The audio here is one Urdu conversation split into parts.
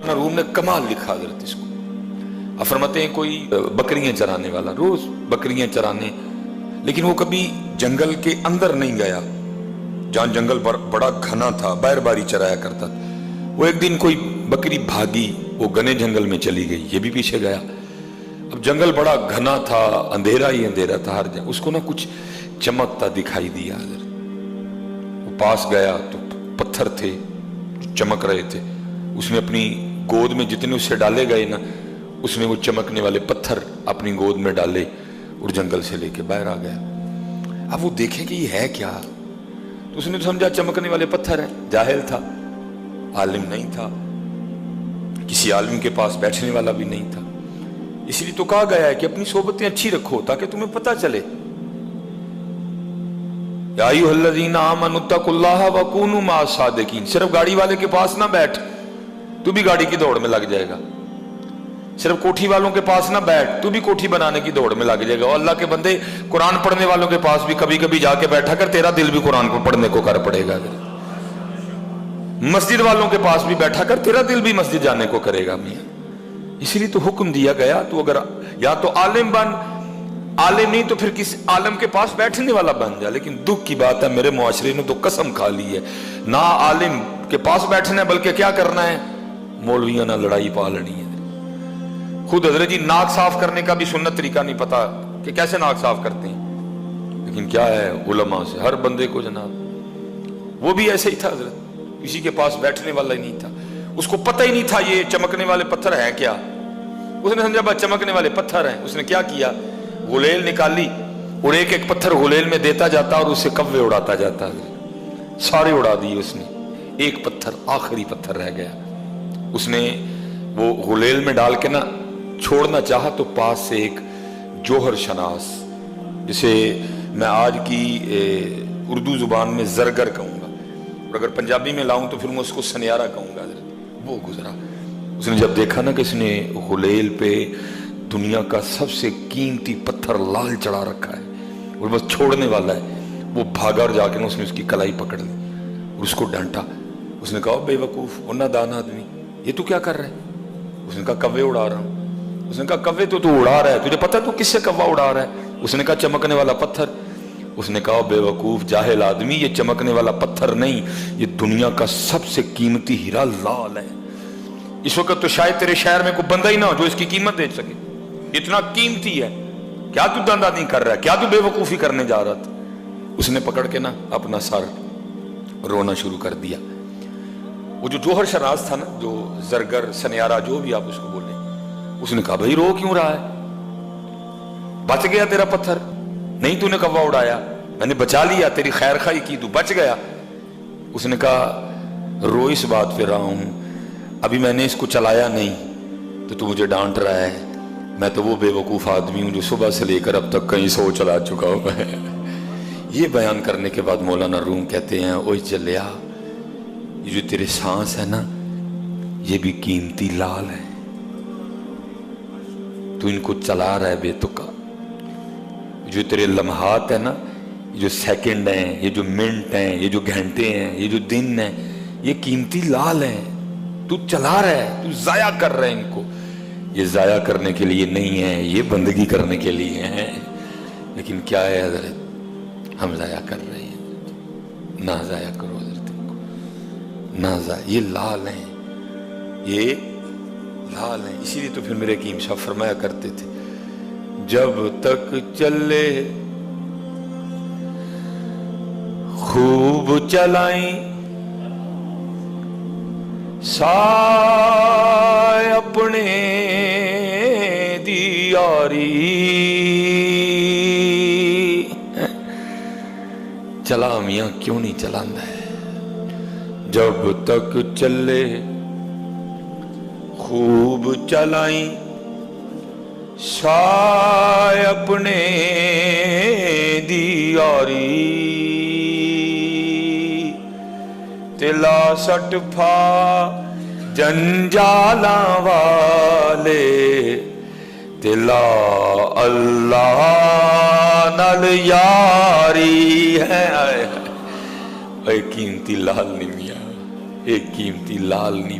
مولانا روم نے کمال لکھا حضرت اس کو. اب فرماتے ہیں کوئی بکریاں چرانے والا روز بکریاں چرانے، لیکن وہ کبھی جنگل کے اندر نہیں گیا جہاں جنگل بڑا گھنا تھا، باہر باری چرایا کرتا تھا. وہ ایک دن کوئی بکری بھاگی، وہ گھنے جنگل میں چلی گئی، یہ بھی پیچھے گیا. اب جنگل بڑا گھنا تھا، اندھیرا ہی اندھیرا تھا ہر جگہ. اس کو نا کچھ چمکتا دکھائی دیا حضرت. وہ پاس گیا تو پتھر تھے چمک رہے تھے. اس نے اپنی گود میں جتنے اس سے ڈالے گئے نا، اس نے وہ چمکنے والے پتھر اپنی گود میں ڈالے اور جنگل سے لے کے باہر آ گیا. اب وہ دیکھیں کہ یہ ہے کیا، تو اس نے سمجھا چمکنے والے پتھر ہیں. جاہل تھا، عالم نہیں تھا، کسی عالم کے پاس بیٹھنے والا بھی نہیں تھا. اس لیے تو کہا گیا ہے کہ اپنی صحبتیں اچھی رکھو تاکہ تمہیں پتہ چلے. یا ایھا الذین آمنوا اتقوا اللہ وکونوا مع الصادقین. صرف گاڑی والے کے پاس نہ بیٹھ، تو بھی گاڑی کی دوڑ میں لگ جائے گا. صرف کوٹھی والوں کے پاس نہ بیٹھ، تو بھی کوٹھی بنانے کی دوڑ میں لگ جائے گا. اور اللہ کے بندے قرآن پڑھنے والوں کے پاس بھی کبھی کبھی جا کے بیٹھا کر، تیرا دل بھی قرآن کو پڑھنے کو کر پڑے گا. مسجد والوں کے پاس بھی بیٹھا کر، تیرا دل بھی مسجد جانے کو کرے گا. میاں اس لیے تو حکم دیا گیا، تو اگر یا تو عالم بن، عالم نہیں تو پھر کس عالم کے پاس بیٹھنے والا بن جا. لیکن دکھ کی بات ہے میرے معاشرے نے تو قسم کھا لی ہے، نہ عالم کے پاس بیٹھنا ہے بلکہ کیا کرنا ہے، مولویوں نہ لڑائی پالنی ہے. خود حضرت جی ناک صاف کرنے کا بھی سنت طریقہ نہیں پتا کہ کیسے ناک صاف کرتے ہیں، لیکن کیا ہے علماء سے ہر بندے کو جناب. وہ بھی ایسے ہی تھا حضرت، کسی کے پاس بیٹھنے والا ہی نہیں تھا. اس کو پتہ ہی نہیں تھا یہ چمکنے والے پتھر ہیں کیا. اس نے سمجھا بس چمکنے والے پتھر ہیں. اس نے کیا کیا، غلیل نکالی اور ایک ایک پتھر غلیل میں دیتا جاتا اور اس سے کوے اڑاتا جاتا. سارے اڑا دیے اس نے، ایک پتھر آخری پتھر رہ گیا. اس نے وہ غلیل میں ڈال کے نا چھوڑنا چاہا تو پاس سے ایک جوہر شناس، جسے میں آج کی اردو زبان میں زرگر کہوں گا، اور اگر پنجابی میں لاؤں تو پھر میں اس کو سنیارہ کہوں گا. وہ گزرا. اس نے جب دیکھا نا کہ اس نے غلیل پہ دنیا کا سب سے قیمتی پتھر لال چڑھا رکھا ہے اور بس چھوڑنے والا ہے، وہ بھاگا اور جا کے اس نے اس کی کلائی پکڑ لی اور اس کو ڈانٹا. اس نے کہا بے وقوف اور نادان آدمی، یہ تو کیا کر رہا ہے؟ اس نے کہا کوے اڑا رہا ہوں. اس نے کہا کوے تو اڑا رہا ہے، تجھے پتہ تو کس سے کوا اڑا رہا ہے؟ اس نے کہا چمکنے والا پتھر. اس نے کہا بے وقوف جاہل آدمی، یہ چمکنے والا پتھر نہیں، یہ دنیا کا سب سے قیمتی ہیرا لال ہے. اس وقت تو شاید تیرے شہر میں کوئی بندہ ہی نہ ہو جو اس کی قیمت دے سکے، اتنا قیمتی ہے. کیا تو دندہ نہیں کر رہا ہے، کیا تو بے وقوفی کرنے جا رہا تھا؟ اس نے پکڑ کے نا اپنا سر رونا شروع کر دیا. وہ جو جوہر شناس تھا نا، جو زرگر سنیارہ جو بھی آپ اس کو بولیں، اس نے کہا بھائی رو کیوں رہا ہے؟ بچ گیا تیرا پتھر؟ نہیں تو نے کوا اڑایا، میں نے بچا لیا، تیری خیر خواہی کی، تو بچ گیا. اس نے کہا رو اس بات پہ رہا ہوں، ابھی میں نے اس کو چلایا نہیں تو مجھے ڈانٹ رہا ہے. میں تو وہ بے وقوف آدمی ہوں جو صبح سے لے کر اب تک کہیں سو چلا چکا ہوا ہے. یہ بیان کرنے کے بعد مولانا روم کہتے ہیں اوئے چلیا، یہ جو تیرے سانس ہے نا یہ بھی قیمتی لال ہے، تو ان کو چلا رہا ہے بے تکا. جو تیرے لمحات ہیں نا، یہ جو سیکنڈ ہیں، یہ جو منٹ ہیں، یہ جو گھنٹے ہیں، یہ جو دن ہیں، یہ قیمتی لال ہیں. تو چلا رہا ہے، تو ضائع کر رہا ہے ان کو. یہ ضائع کرنے کے لیے نہیں ہے، یہ بندگی کرنے کے لیے ہیں. لیکن کیا ہے حضرت، ہم ضائع کر رہے ہیں. نہ ضائع کرو حضرت ان کو، نہ ضائع. یہ لال ہیں، یہ لال ہیں. اسی لیے تو پھر میرے حکیم صاحب فرمایا کرتے تھے جب تک چلے خوب چلائیں سائے اپنے دی یاری. چلا میاں کیوں نہیں چلانا ہے؟ جب تک چلے خوب چلائیں سائے اپنے دی یاری. تلا سٹ پھا جنجالاں والے تلا اللہ نال یاری ہے. اے قیمتی لال نہیں میاں، اے قیمتی لال نہیں،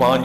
5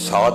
7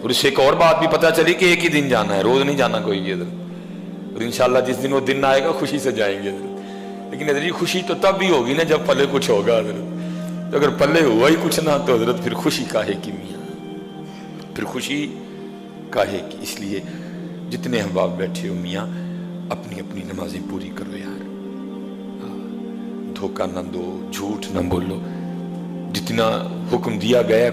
اور اس سے ایک اور بات بھی پتہ چلی کہ ایک ہی دن جانا ہے, روز نہیں جانا کوئی بھی حضرت. اور انشاءاللہ جس دن وہ دن آئے گا خوشی سے جائیں گے حضرت. لیکن حضرت خوشی تو تب بھی ہوگی نا جب پلے کچھ ہوگا حضرت. تو اگر پلے ہوا ہی کچھ نہ تو حضرت پھر خوشی کاہے کی میاں, پھر خوشی کاہے کی. اس لیے جتنے احباب بیٹھے ہو میاں اپنی اپنی نمازیں پوری کرو یار, دھوکہ نہ دو, جھوٹ نہ بولو. جتنا حکم دیا گیا ہے